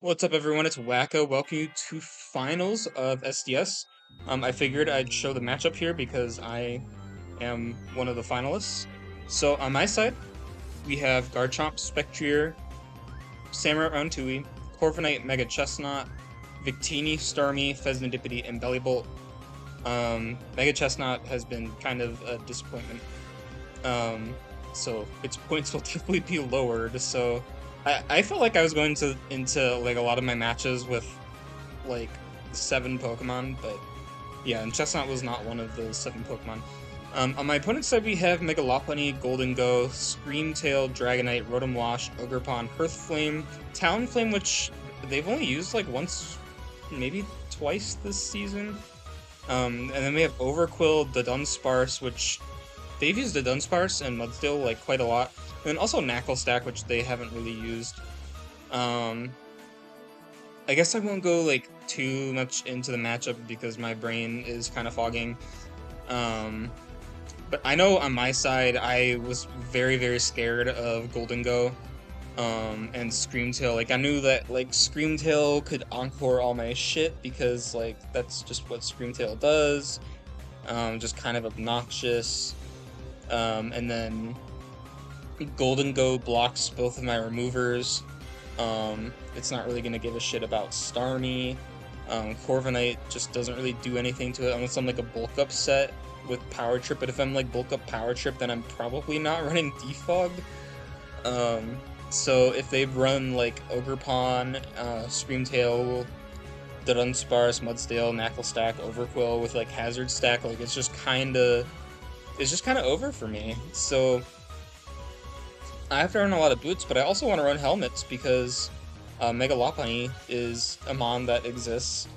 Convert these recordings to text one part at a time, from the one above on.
What's up, everyone? It's Wacko. Welcome you to finals of SDS. I figured I'd show the matchup here because I am one of the finalists. So on my side, we have Garchomp, Spectrier, Samurai Roundtui, Corviknight, Mega Chestnut, Victini, Starmie, Pheasantipity, and Bellibolt. Mega Chestnut has been kind of a disappointment. So its points will definitely be lowered. So I felt like I was going into like a lot of my matches with like 7 Pokemon, but yeah, and Chestnut was not one of those 7 Pokemon. On my opponent's side, we have Mega Lopunny, Gholdenhoe, Screamtail, Dragonite, Rotom Wash, Ogerpon, Hearthflame, Talonflame, which they've only used like once, maybe twice this season. And then we have Overquill, the Dunsparce, which they've used the Dunsparce and Mudsteel like quite a lot. And then also Knucklestack, which they haven't really used. I guess I won't go like too much into the matchup because my brain is kind of fogging. But I know on my side I was very, very scared of Gholdenhoe and Screamtail. Like I knew that like Screamtail could encore all my shit because like that's just what Screamtail does. Just kind of obnoxious. And then Gholdenhoe blocks both of my removers. It's not really gonna give a shit about Starmie. Corviknight just doesn't really do anything to it unless I'm like a bulk up set with Power Trip, but if I'm like bulk up Power Trip, then I'm probably not running Defogged. So if they run like Ogerpon, Screamtail, Dunsparce, Mudsteel, Knucklestack, Overquill with like Hazard Stack, like it's just kinda over for me. So I have to run a lot of boots, but I also want to run helmets because Mega Lopunny is a mon that exists.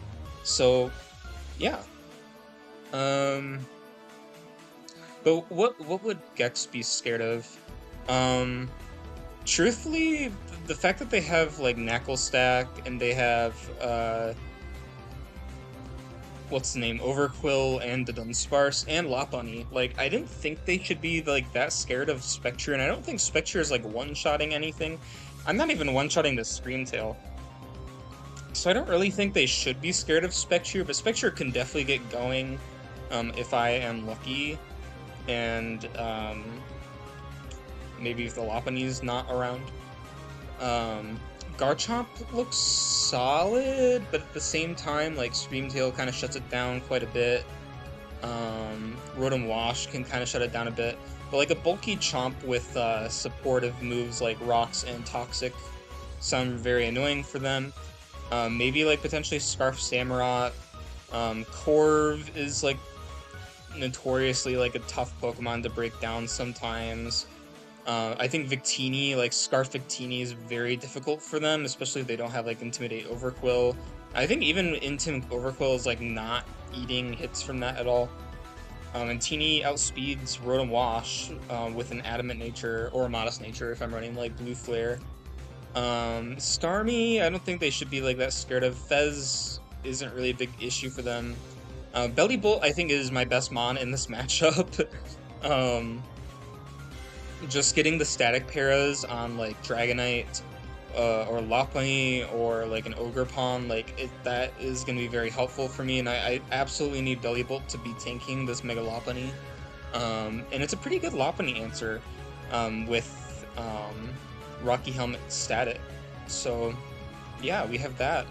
So yeah. But what would Gex be scared of? Truthfully, the fact that they have like Knucklestack and they have what's the name, Overquill and the Dunsparce and Lopunny, like I didn't think they should be like that scared of Spectre, and I don't think Spectre is like one-shotting anything. I'm not even one-shotting the Screamtail. So I don't really think they should be scared of Spectre, but Spectre can definitely get going if I am lucky, and maybe if the Lopunny's not around. Garchomp looks solid, but at the same time, like, Screamtail kind of shuts it down quite a bit. Rotom Wash can kind of shut it down a bit. But, like, a bulky Chomp with supportive moves like Rocks and Toxic sound very annoying for them. Maybe, like, potentially Scarf Samurott. Corv is, like, notoriously, like, a tough Pokemon to break down sometimes. I think Victini, like Scarf Victini, is very difficult for them, especially if they don't have like Intimidate Overquill. I think even Intimidate Overquill is like not eating hits from that at all. And Teeny outspeeds Rotom Wash with an Adamant Nature or a Modest Nature if I'm running like Blue Flare. Starmie, I don't think they should be like that scared of. Fez isn't really a big issue for them. Bellibolt, I think, is my best mon in this matchup. Just getting the static paras on like Dragonite or Lopunny or like an Ogerpon, like that is going to be very helpful for me, and I absolutely need Bellibolt to be tanking this Mega Lopunny. And it's a pretty good Lopunny answer with Rocky Helmet static. So yeah, we have that.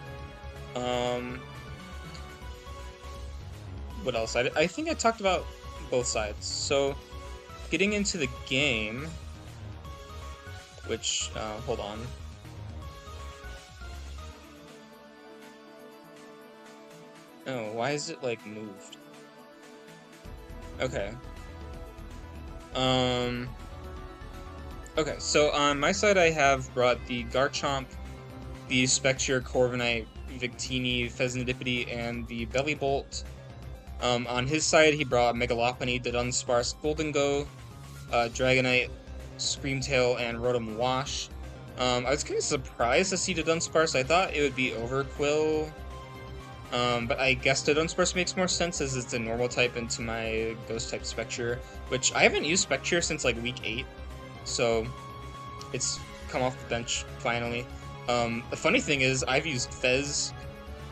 What else? I think I talked about both sides. So getting into the game, which, hold on. Oh, why is it, like, moved? Okay. Okay, so on my side I have brought the Garchomp, the Spectre, Corviknight, Victini, Pheasantipity, and the Bellibolt. On his side, he brought Mega Lopunny, Dunsparce, Gholdenhoe, Dragonite, Screamtail, and Rotom Wash. I was kind of surprised to see the Dunsparce. I thought it would be Overquill, but I guess the Dunsparce makes more sense as it's a normal type into my Ghost type Spectre, which I haven't used Spectre since like week 8, so it's come off the bench finally. The funny thing is, I've used Fez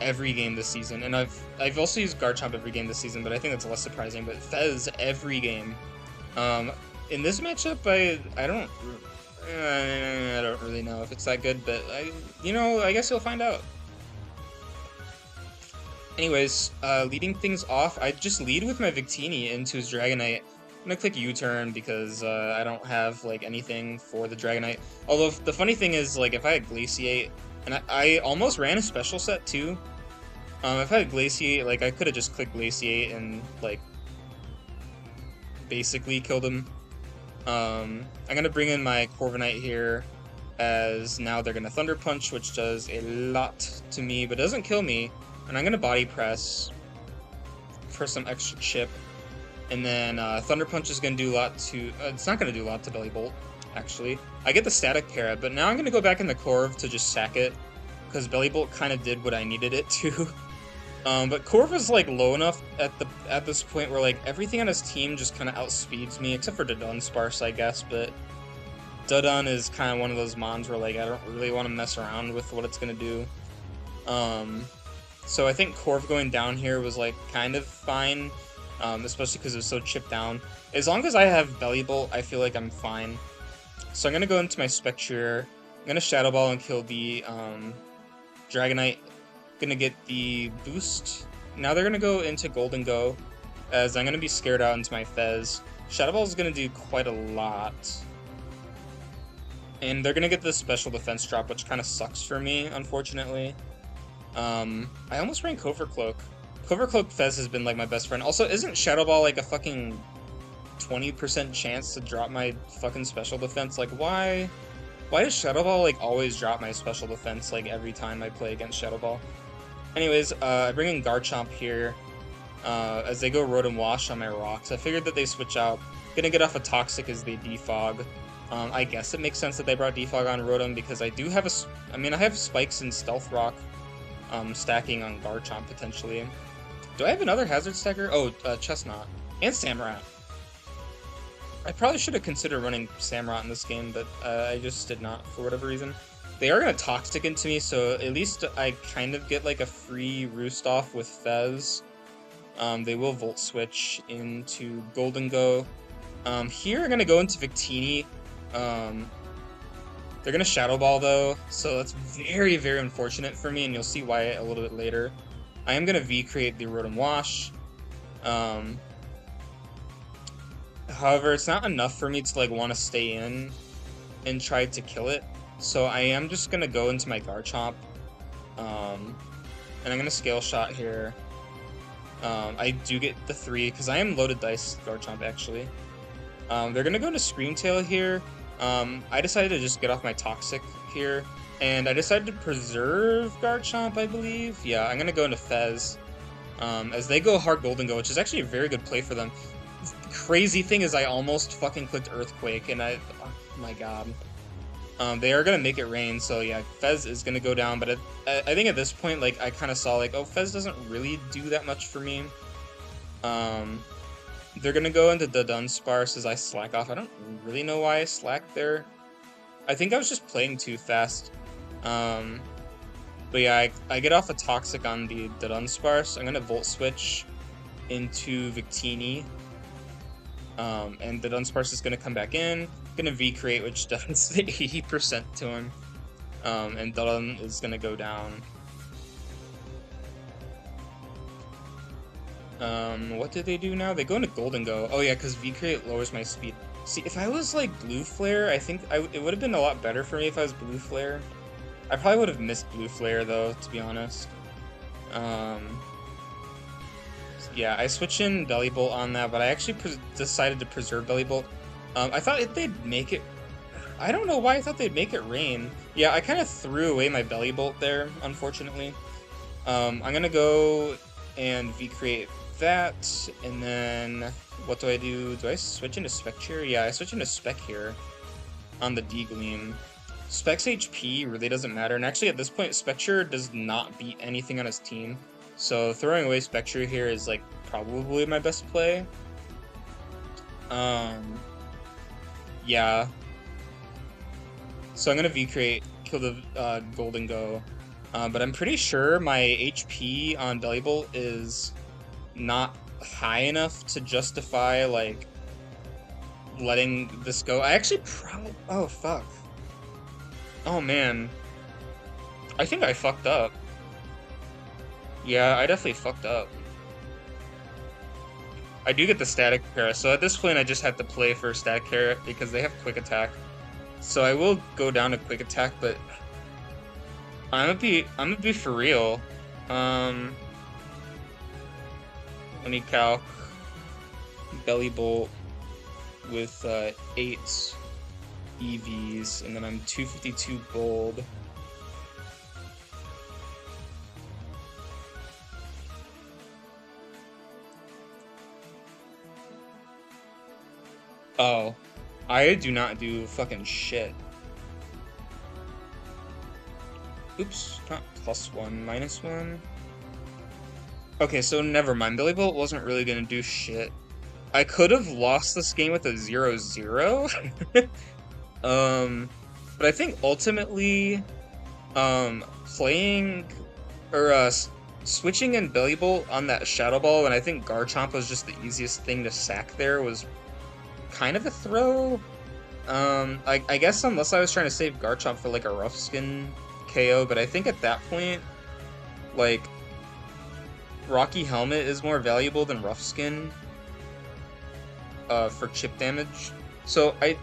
every game this season, and I've also used Garchomp every game this season, but I think that's less surprising. But Fez every game. Um, in this matchup, I don't really know if it's that good, but I guess you'll find out. Anyways, leading things off, I just lead with my Victini into his Dragonite. I'm gonna click U-turn because I don't have like anything for the Dragonite. Although the funny thing is, like, if I had Glaciate, and I almost ran a special set too. If I had Glaciate, like, I could have just clicked Glaciate and like basically killed him. I'm gonna bring in my Corviknight here, as now they're gonna Thunder Punch, which does a lot to me, but doesn't kill me. And I'm gonna Body Press for some extra chip. And then Thunder Punch is gonna do a lot to... it's not gonna do a lot to Belly Bolt, actually. I get the Static Para, but now I'm gonna go back in the Corv to just sack it, because Belly Bolt kind of did what I needed it to. But Corv is like low enough at this point where like everything on his team just kind of outspeeds me, except for Dudunsparce, I guess. But Dudun is kind of one of those mons where like I don't really want to mess around with what it's gonna do. So I think Corv going down here was like kind of fine, especially because it was so chipped down. As long as I have Belly Bolt, I feel like I'm fine. So I'm gonna go into my Spectre. I'm gonna Shadow Ball and kill the Dragonite. Gonna get the boost. Now they're gonna go into Gholdenhoe, as I'm gonna be scared out into my Fez. Shadow Ball is gonna do quite a lot. And they're gonna get this special defense drop, which kind of sucks for me, unfortunately. I almost ran Cloak. Cloak Fez has been like my best friend. Also, isn't Shadow Ball like a fucking 20% chance to drop my fucking special defense? Like, why does Shadow Ball like always drop my special defense like every time I play against Shadow Ball? Anyways, I bring in Garchomp here, as they go Rotom Wash on my rocks. I figured that they switch out. Gonna get off a Toxic as they defog. I guess it makes sense that they brought defog on Rotom because I do have I have Spikes and Stealth Rock, stacking on Garchomp potentially. Do I have another Hazard Stacker? Oh, Chestnut and Samurott. I probably should have considered running Samurott in this game, but I just did not for whatever reason. They are going to Toxic into me, so at least I kind of get like a free Roost off with Fez. They will Volt Switch into Gholdenhoe. Here I'm going to go into Victini. They're going to Shadow Ball though, so that's very, very unfortunate for me, and you'll see why a little bit later. I am going to V-create the Rotom Wash. However, it's not enough for me to like want to stay in and try to kill it. So I am just going to go into my Garchomp, and I'm going to Scale Shot here. I do get the 3, because I am Loaded Dice Garchomp, actually. They're going to go into Scream Tail here. I decided to just get off my Toxic here, and I decided to preserve Garchomp, I believe. Yeah, I'm going to go into Fez, as they go hard Gholdenhoe, which is actually a very good play for them. The crazy thing is I almost fucking clicked Earthquake, and oh my god. They are going to make it rain, so yeah, Fez is going to go down, but I think at this point, like, I kind of saw, like, oh, Fez doesn't really do that much for me. They're going to go into the Dunsparce as I slack off. I don't really know why I slacked there. I think I was just playing too fast. But yeah, I get off a Toxic on the Dunsparce. I'm going to Volt Switch into Victini. And the Dunsparce is going to come back in. Going to V-create, which does 80% to him. And Dudun is going to go down. What did they do now? They go into Gholdenhoe. Oh yeah, because V-create lowers my speed. See, if I was like Blue Flare, I think it would have been a lot better for me if I was Blue Flare. I probably would have missed Blue Flare though, to be honest. Yeah, I switched in Belly Bolt on that, but I actually decided to preserve Belly Bolt. I thought they'd make it... I don't know why I thought they'd make it rain. Yeah, I kind of threw away my Belly Bolt there, unfortunately. I'm gonna go and V-create that, and then what do? Do I switch into Spec here? Yeah, I switch into Spec here on the D-Gleam. Spec's HP really doesn't matter, and actually at this point, Spectre does not beat anything on his team. So throwing away Spectre here is like probably my best play. Yeah. So I'm gonna V-create, with a Gholdenhoe. But I'm pretty sure my HP on Belly Bolt is not high enough to justify, like, letting this go. I actually probably... Oh, fuck. Oh, man. I think I fucked up. Yeah, I definitely fucked up. I do get the static carrot, so at this point I just have to play for static carrot because they have quick attack. So I will go down to quick attack, but I'm gonna be for real. Let me calc Belly Bolt with 8 EVs, and then I'm 252 gold. Oh, I do not do fucking shit. Oops, not +1, -1. Okay, so never mind. Billy Bolt wasn't really gonna do shit. I could have lost this game with a 0-0. But I think ultimately, playing or switching in Belly Bolt on that Shadow Ball, and I think Garchomp was just the easiest thing to sack there, was kind of a throw. I guess unless I was trying to save Garchomp for like a Rough Skin KO, but I think at that point, like, Rocky Helmet is more valuable than Rough Skin for chip damage. So I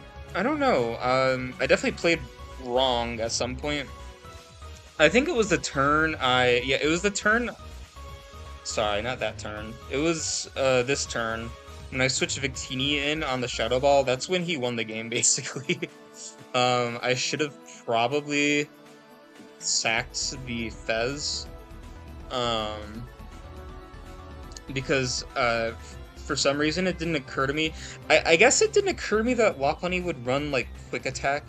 don't know. I definitely played wrong at some point. I think it was the turn yeah, it was the turn. Sorry, not that turn. It was this turn. When I switched Victini in on the Shadow Ball, that's when he won the game, basically. I should have probably sacked the Fez. Because for some reason it didn't occur to me. I guess it didn't occur to me that Lopunny would run like Quick Attack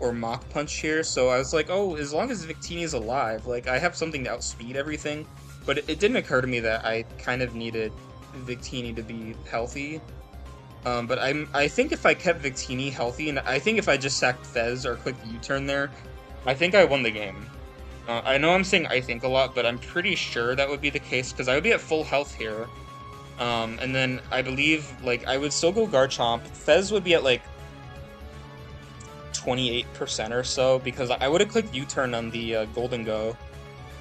or Mach Punch here, so I was like, oh, as long as Victini is alive, like, I have something to outspeed everything. But it didn't occur to me that I kind of needed Victini to be healthy. But I think if I kept Victini healthy, and I think if I just sacked Fez or clicked U-turn there, I think I won the game. I know I'm saying I think a lot, but I'm pretty sure that would be the case, because I would be at full health here. And then I believe, like, I would still go Garchomp. Fez would be at, like, 28% or so, because I would have clicked U-turn on the Gholdenhoe.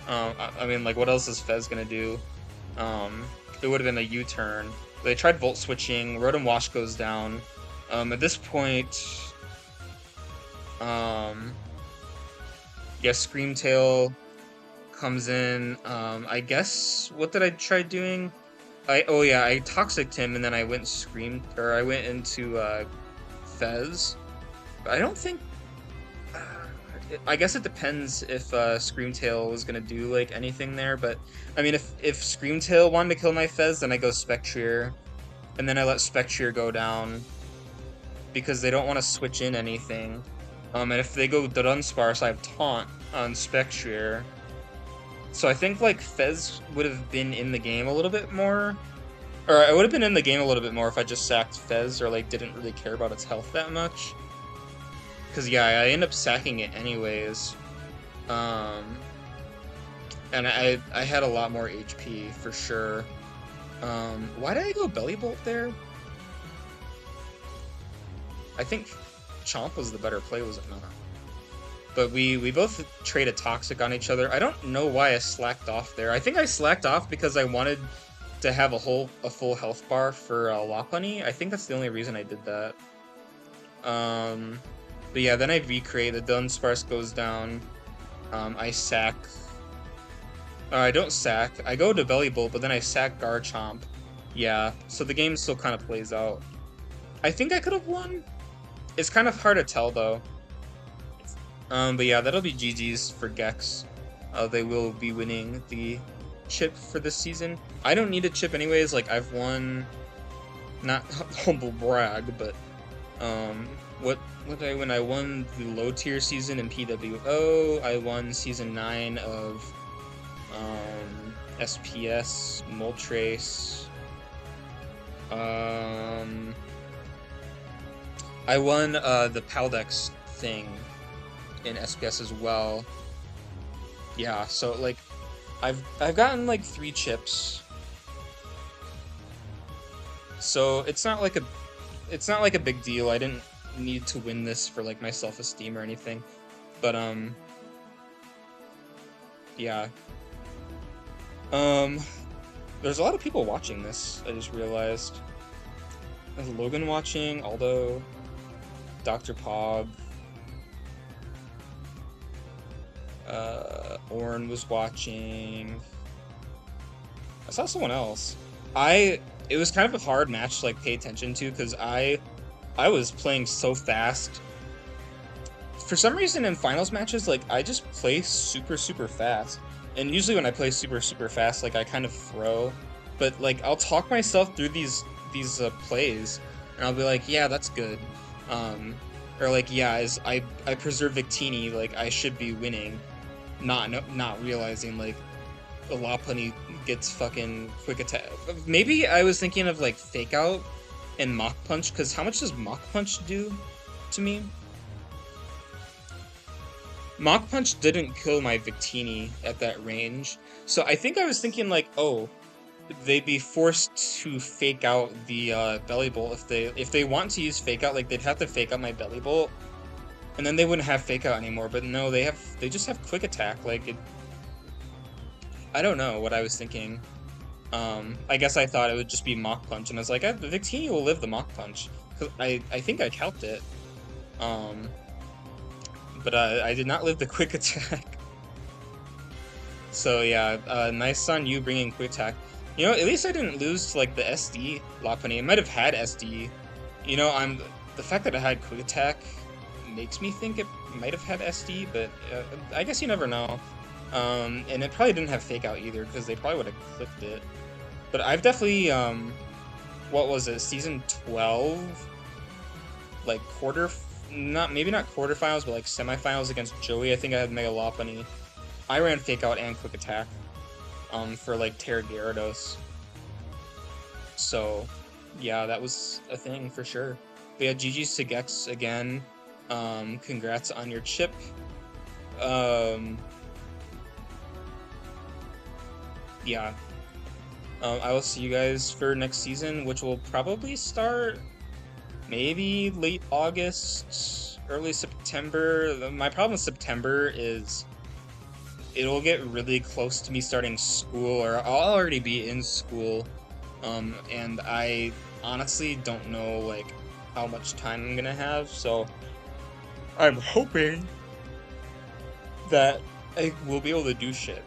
I mean, like, what else is Fez gonna do? It would have been a U-turn. They tried Volt switching, Rotom Wash goes down. At this point, yeah, Screamtail comes in. I guess, what did I try doing? Oh yeah, I Toxic'd him, and then I went I went into Fez. But I don't think... I guess it depends if Screamtail was gonna do like anything there, but I mean, if Screamtail wanted to kill my Fez, then I go Spectrier, and then I let Spectrier go down because they don't want to switch in anything. And if they go Dunsparce, I have Taunt on Spectrier. So I think like Fez would have been in the game a little bit more, or I would have been in the game a little bit more if I just sacked Fez or like didn't really care about its health that much. Because, yeah, I end up sacking it anyways. And I had a lot more HP, for sure. Why did I go Belly Bolt there? I think Chomp was the better play, was it not? But we both traded Toxic on each other. I don't know why I slacked off there. I think I slacked off because I wanted to have a full health bar for Lopunny. I think that's the only reason I did that. But yeah, then I recreate, the Dunsparce goes down, I sack, I don't sack, I go to Belly Bolt, but then I sack Garchomp. Yeah, so the game still kind of plays out. I think I could have won. It's kind of hard to tell, though. But yeah, that'll be GG's for Gex. They will be winning the chip for this season. I don't need a chip anyways, like, I've won, not humble brag, but, what did I win? I won the low tier season in PWO. I won season 9 of SPS, Moltres. I won the Paldex thing. in SPS as well. Yeah, so like I've gotten like 3 chips. So it's not like a big deal. I didn't need to win this for like my self-esteem or anything. But yeah. Um there's a lot of people watching this, I just realized. There's Logan watching, Aldo, Dr. Pog, Orn was watching. I saw someone else. It was kind of a hard match to like pay attention to because I was playing so fast. For some reason in finals matches, like I just play super fast. And usually when I play super fast, like I kind of throw. But like I'll talk myself through these plays, and I'll be like, yeah, that's good. Or like, yeah, as I preserve Victini, like I should be winning, not realizing like a Lopunny gets fucking quick attack. Maybe I was thinking of like fake out and Mach Punch, because how much does Mach Punch do to me? Mach Punch didn't kill my Victini at that range, so I think I was thinking like, oh, they'd be forced to fake out the Belly Bolt if they want to use fake out, like they'd have to fake out my Belly Bolt, and then they wouldn't have fake out anymore. But no, they just have quick attack. Like it, I don't know what I was thinking. I guess I thought it would just be Mach Punch, and I was like, the Victini will live the Mach Punch, because I think I calced it. But I did not live the quick attack. So yeah, nice on you bringing quick attack. You know, at least I didn't lose to like the SD Lopunny. It might have had SD. You know, the fact that it had quick attack makes me think it might have had SD, but I guess you never know. And it probably didn't have fake out either, because they probably would have clipped it. But I've definitely what was it, season 12? Like maybe not quarterfinals, but like semifinals against Joey. I think I had Mega Lopunny. I ran fake out and quick attack for like Terra Gyarados. So yeah, that was a thing for sure. But yeah, GG's to Gex again. Congrats on your chip. Yeah. I will see you guys for next season, which will probably start maybe late August, early September. My problem with September is it'll get really close to me starting school, or I'll already be in school, and I honestly don't know like how much time I'm gonna have, so I'm hoping that I will be able to do shit.